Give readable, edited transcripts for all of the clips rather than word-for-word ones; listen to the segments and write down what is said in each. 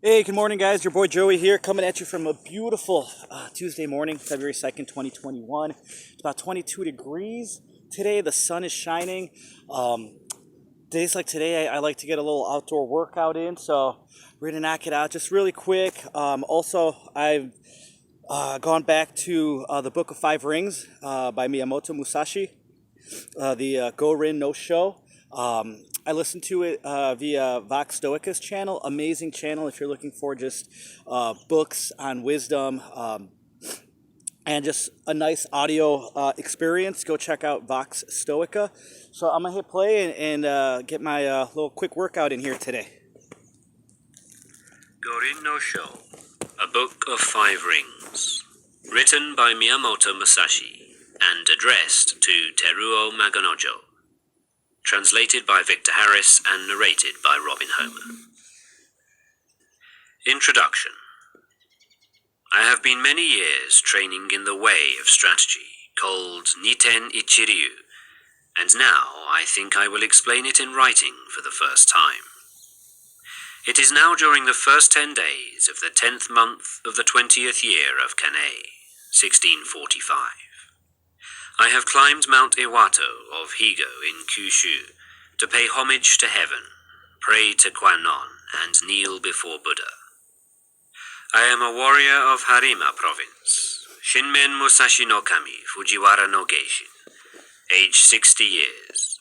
Hey, good morning, guys. Your boy Joey here, coming at you from a beautiful Tuesday morning, February 2nd, 2021. It's about 22 degrees. Today, the sun is shining. Days like today, I like to get a little outdoor workout in, so we're going to knock it out just really quick. Also, I've gone back to the Book of Five Rings by Miyamoto Musashi, the Go Rin no Show. I listened to it via Vox Stoicus channel. Amazing channel if you're looking for just books on wisdom and just a nice audio experience. Go check out Vox Stoica. So I'm going to hit play and get my little quick workout in here today. Gorin no Sho, A Book of Five Rings, written by Miyamoto Musashi and addressed to Teruo Maganojo. Translated by Victor Harris and narrated by Robin Homer. Introduction. I have been many years training in the way of strategy, called Niten Ichiryu, and now I think I will explain it in writing for the first time. It is now during the first 10 days of the 10th month of the 20th year of Kanei, 1645. I have climbed Mount Iwato of Higo in Kyushu to pay homage to heaven, pray to Kwannon, and kneel before Buddha. I am a warrior of Harima province, Shinmen Musashi no Kami, Fujiwara no Geishin, age 60 years.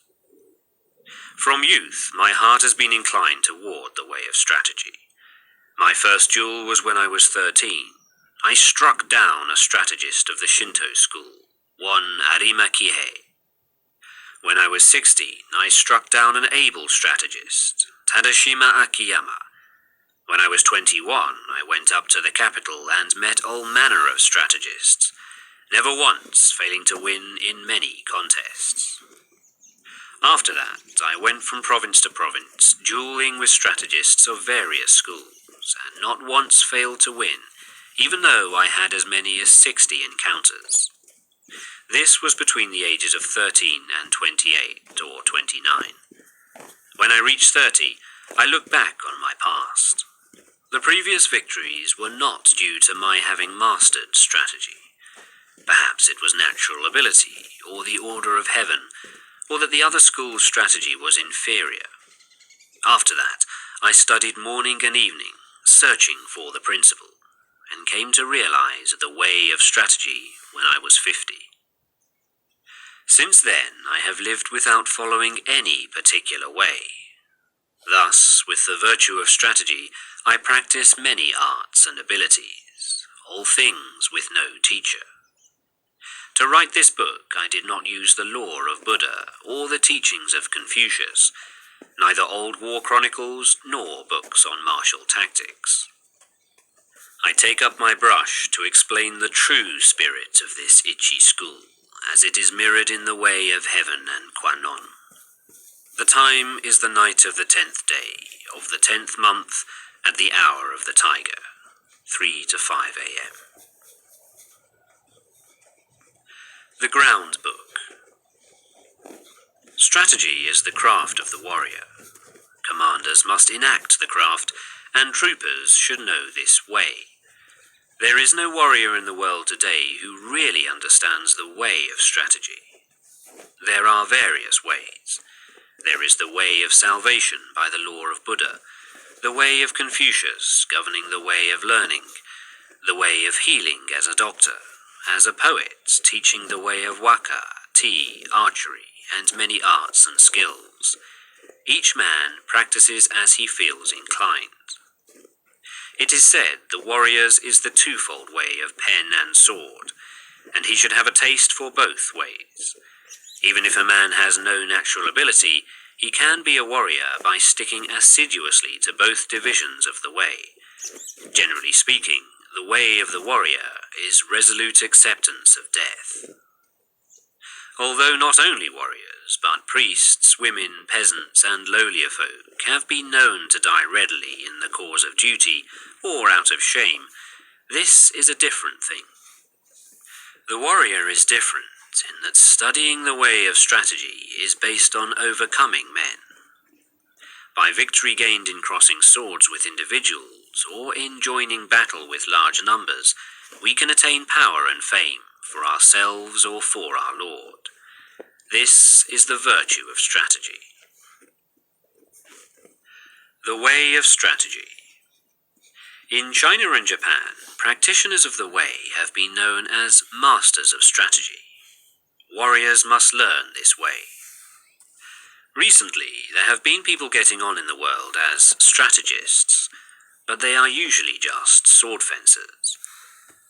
From youth, my heart has been inclined toward the way of strategy. My first duel was when I was 13. I struck down a strategist of the Shinto school, one Arima Kihei. When I was 16, I struck down an able strategist, Tadashima Akiyama. When I was 21, I went up to the capital and met all manner of strategists, never once failing to win in many contests. After that, I went from province to province, dueling with strategists of various schools, and not once failed to win, even though I had as many as 60 encounters. This was between the ages of 13 and 28 or 29. When I reached 30, I looked back on my past. The previous victories were not due to my having mastered strategy. Perhaps it was natural ability, or the order of heaven, or that the other school's strategy was inferior. After that, I studied morning and evening, searching for the principle, and came to realize the way of strategy when I was 50. Since then, I have lived without following any particular way. Thus, with the virtue of strategy, I practice many arts and abilities, all things with no teacher. To write this book, I did not use the lore of Buddha or the teachings of Confucius, neither old war chronicles nor books on martial tactics. I take up my brush to explain the true spirit of this Ichi school, as it is mirrored in the way of heaven and Kwannon. The time is the night of the 10th day, of the 10th month, at the hour of the tiger, 3 to 5 a.m. The Ground Book. Strategy is the craft of the warrior. Commanders must enact the craft, and troopers should know this way. There is no warrior in the world today who really understands the way of strategy. There are various ways. There is the way of salvation by the law of Buddha, the way of Confucius governing the way of learning, the way of healing as a doctor, as a poet teaching the way of waka, tea, archery, and many arts and skills. Each man practices as he feels inclined. It is said the warrior's is the twofold way of pen and sword, and he should have a taste for both ways. Even if a man has no natural ability, he can be a warrior by sticking assiduously to both divisions of the way. Generally speaking, the way of the warrior is resolute acceptance of death. Although not only warriors, but priests, women, peasants, and lowlier folk have been known to die readily in the cause of duty, or out of shame, this is a different thing. The warrior is different in that studying the way of strategy is based on overcoming men. By victory gained in crossing swords with individuals, or in joining battle with large numbers, we can attain power and fame for ourselves or for our Lord. This is the virtue of strategy. The way of strategy. In China and Japan, practitioners of the way have been known as masters of strategy. Warriors must learn this way. Recently, there have been people getting on in the world as strategists, but they are usually just sword fencers.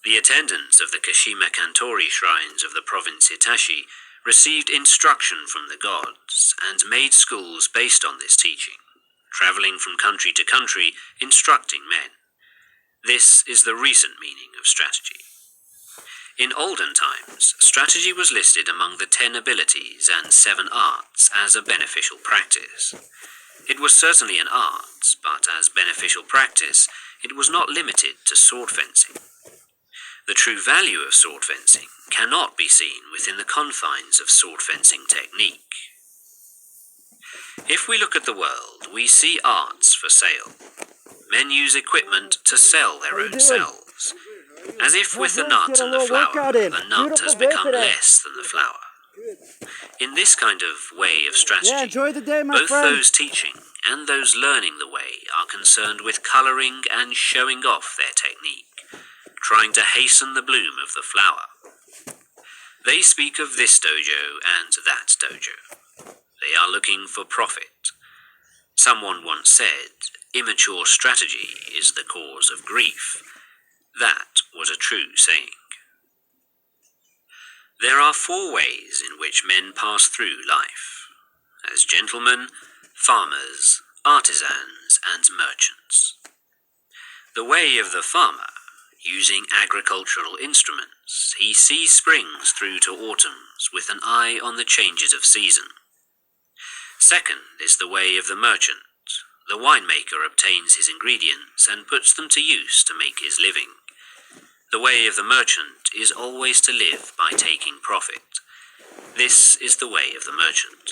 The attendants of the Kashima Kantori shrines of the province Hitachi received instruction from the gods and made schools based on this teaching, traveling from country to country, instructing men. This is the recent meaning of strategy. In olden times, strategy was listed among the 10 abilities and 7 arts as a beneficial practice. It was certainly an art, but as beneficial practice, it was not limited to sword fencing. The true value of sword fencing cannot be seen within the confines of sword fencing technique. If we look at the world, we see arts for sale. Men use equipment to sell their own selves. As if with the nut and the flower, the nut has become less than the flower. In this kind of way of strategy, both those teaching and those learning the way are concerned with colouring and showing off their technique, trying to hasten the bloom of the flower. They speak of this dojo and that dojo. They are looking for profit. Someone once said, "Immature strategy is the cause of grief." That was a true saying. There are 4 ways in which men pass through life: as gentlemen, farmers, artisans, and merchants. The way of the farmer, using agricultural instruments, he sees springs through to autumns with an eye on the changes of season. Second is the way of the merchant. The winemaker obtains his ingredients and puts them to use to make his living. The way of the merchant is always to live by taking profit. This is the way of the merchant.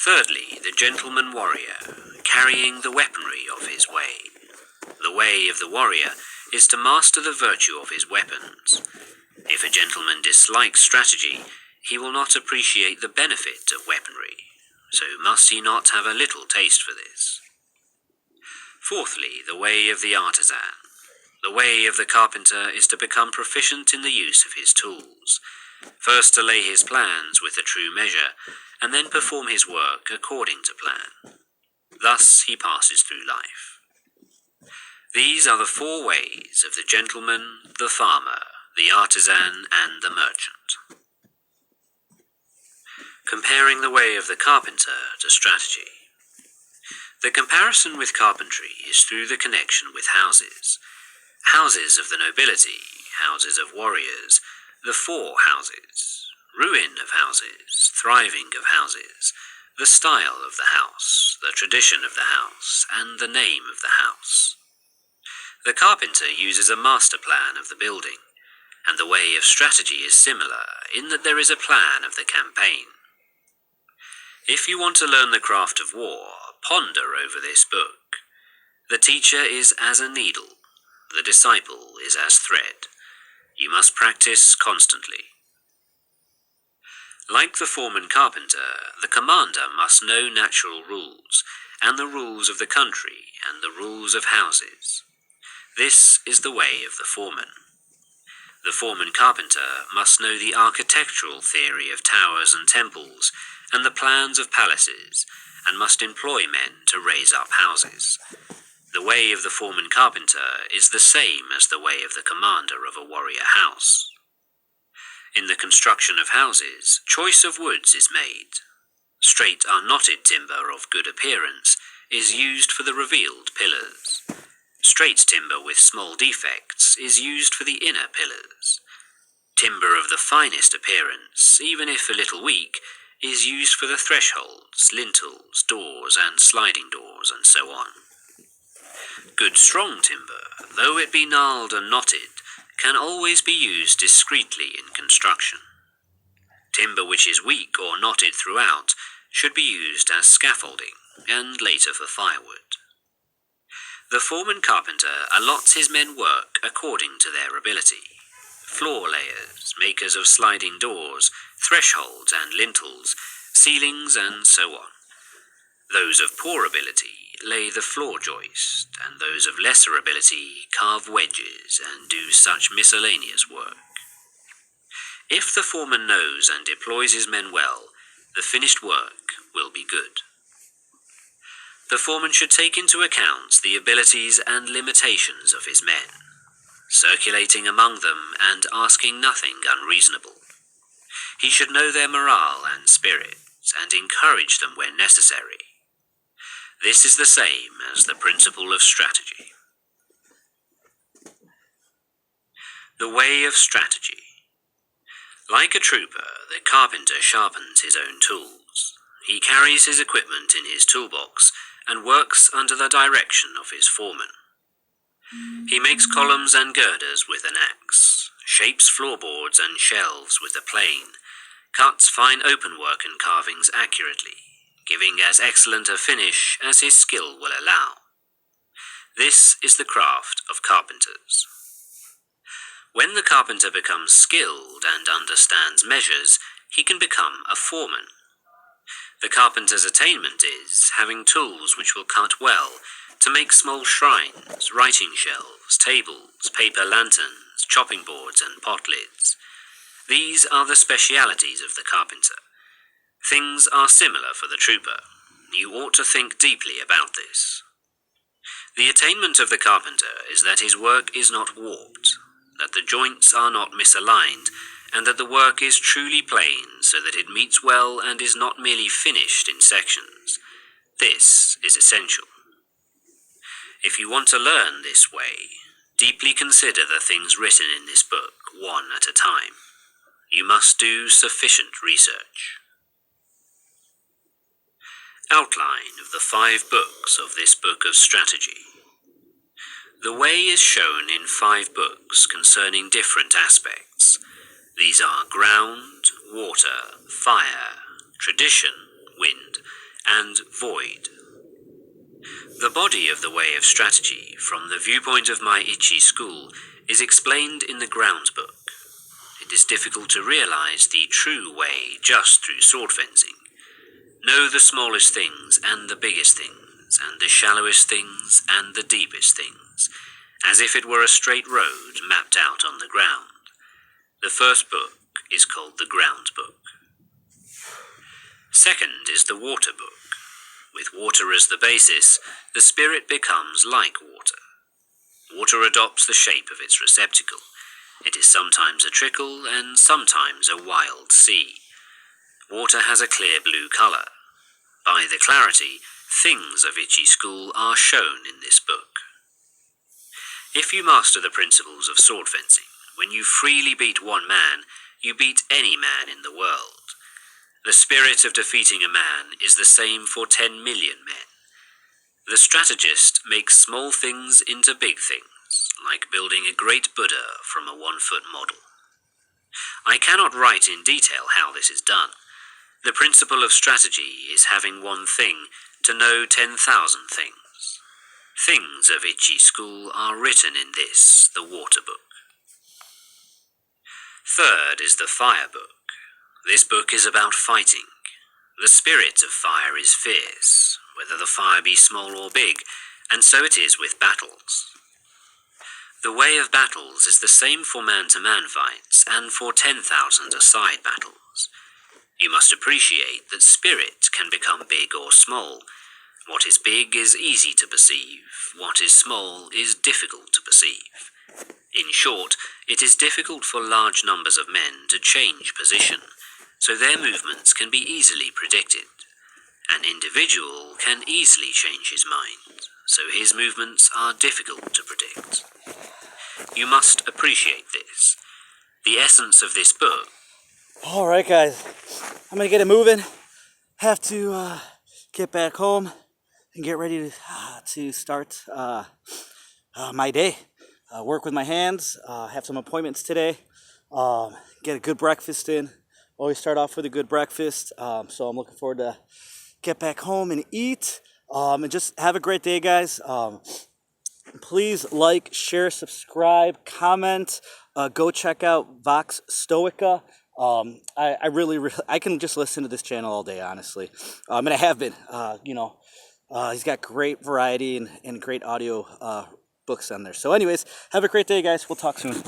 Thirdly, the gentleman warrior, carrying the weaponry of his way. The way of the warrior is to master the virtue of his weapons. If a gentleman dislikes strategy, he will not appreciate the benefit of weaponry, so must he not have a little taste for this? Fourthly, the way of the artisan. The way of the carpenter is to become proficient in the use of his tools, first to lay his plans with a true measure, and then perform his work according to plan. Thus he passes through life. These are the 4 ways of the gentleman, the farmer, the artisan, and the merchant. Comparing the way of the carpenter to strategy. The comparison with carpentry is through the connection with houses. Houses of the nobility, houses of warriors, the 4 houses, ruin of houses, thriving of houses, the style of the house, the tradition of the house, and the name of the house. The carpenter uses a master plan of the building, and the way of strategy is similar in that there is a plan of the campaign. If you want to learn the craft of war, ponder over this book. The teacher is as a needle. The disciple is as thread. You must practice constantly. Like the foreman carpenter, the commander must know natural rules, and the rules of the country, and the rules of houses. This is the way of the foreman. The foreman carpenter must know the architectural theory of towers and temples, and the plans of palaces, and must employ men to raise up houses. The way of the foreman carpenter is the same as the way of the commander of a warrior house. In the construction of houses, choice of woods is made. Straight unknotted timber of good appearance is used for the revealed pillars. Straight timber with small defects is used for the inner pillars. Timber of the finest appearance, even if a little weak, is used for the thresholds, lintels, doors, and sliding doors, and so on. Good strong timber, though it be gnarled and knotted, can always be used discreetly in construction. Timber which is weak or knotted throughout should be used as scaffolding, and later for firewood. The foreman carpenter allots his men work according to their ability. Floor layers, makers of sliding doors, thresholds and lintels, ceilings and so on. Those of poor ability lay the floor joist, and those of lesser ability carve wedges and do such miscellaneous work. If the foreman knows and deploys his men well, the finished work will be good. The foreman should take into account the abilities and limitations of his men, circulating among them and asking nothing unreasonable. He should know their morale and spirit, and encourage them when necessary. This is the same as the principle of strategy. The way of strategy. Like a trooper, the carpenter sharpens his own tools. He carries his equipment in his toolbox and works under the direction of his foreman. He makes columns and girders with an axe, shapes floorboards and shelves with a plane, cuts fine openwork and carvings accurately, giving as excellent a finish as his skill will allow. This is the craft of carpenters. When the carpenter becomes skilled and understands measures, he can become a foreman. The carpenter's attainment is having tools which will cut well to make small shrines, writing shelves, tables, paper lanterns, chopping boards and pot lids. These are the specialities of the carpenter. Things are similar for the trooper. You ought to think deeply about this. The attainment of the carpenter is that his work is not warped, that the joints are not misaligned, and that the work is truly plain so that it meets well and is not merely finished in sections. This is essential. If you want to learn this way, deeply consider the things written in this book one at a time. You must do sufficient research. Outline of the 5 books of this book of strategy. The way is shown in 5 books concerning different aspects. These are ground, water, fire, tradition, wind, and void. The body of the way of strategy, from the viewpoint of my Ichi school, is explained in the ground book. It is difficult to realize the true way just through sword fencing. Know the smallest things and the biggest things, and the shallowest things and the deepest things, as if it were a straight road mapped out on the ground. The first book is called the ground book. Second is the water book. With water as the basis, the spirit becomes like water. Water adopts the shape of its receptacle. It is sometimes a trickle and sometimes a wild sea. Water has a clear blue color. By the clarity, things of Ichi school are shown in this book. If you master the principles of sword fencing, when you freely beat one man, you beat any man in the world. The spirit of defeating a man is the same for 10 million men. The strategist makes small things into big things, like building a great Buddha from a 1-foot model. I cannot write in detail how this is done. The principle of strategy is having one thing to know 10,000 things. Things of Ichi school are written in this, the water book. Third is the fire book. This book is about fighting. The spirit of fire is fierce, whether the fire be small or big, and so it is with battles. The way of battles is the same for man-to-man fights and for 10,000 aside battles. You must appreciate that spirit can become big or small. What is big is easy to perceive. What is small is difficult to perceive. In short, it is difficult for large numbers of men to change position, so their movements can be easily predicted. An individual can easily change his mind, so his movements are difficult to predict. You must appreciate this. The essence of this book. All right, guys, I'm gonna get it moving. Have to get back home and get ready to start my day. Work with my hands. Have some appointments today. Get a good breakfast in. Always start off with a good breakfast. So I'm looking forward to get back home and eat. And just have a great day, guys. Please like, share, subscribe, comment. Go check out Vox Stoica. I really, I can just listen to this channel all day, honestly. And I have been. He's got great variety and great audio books on there. So anyways, have a great day, guys. We'll talk soon.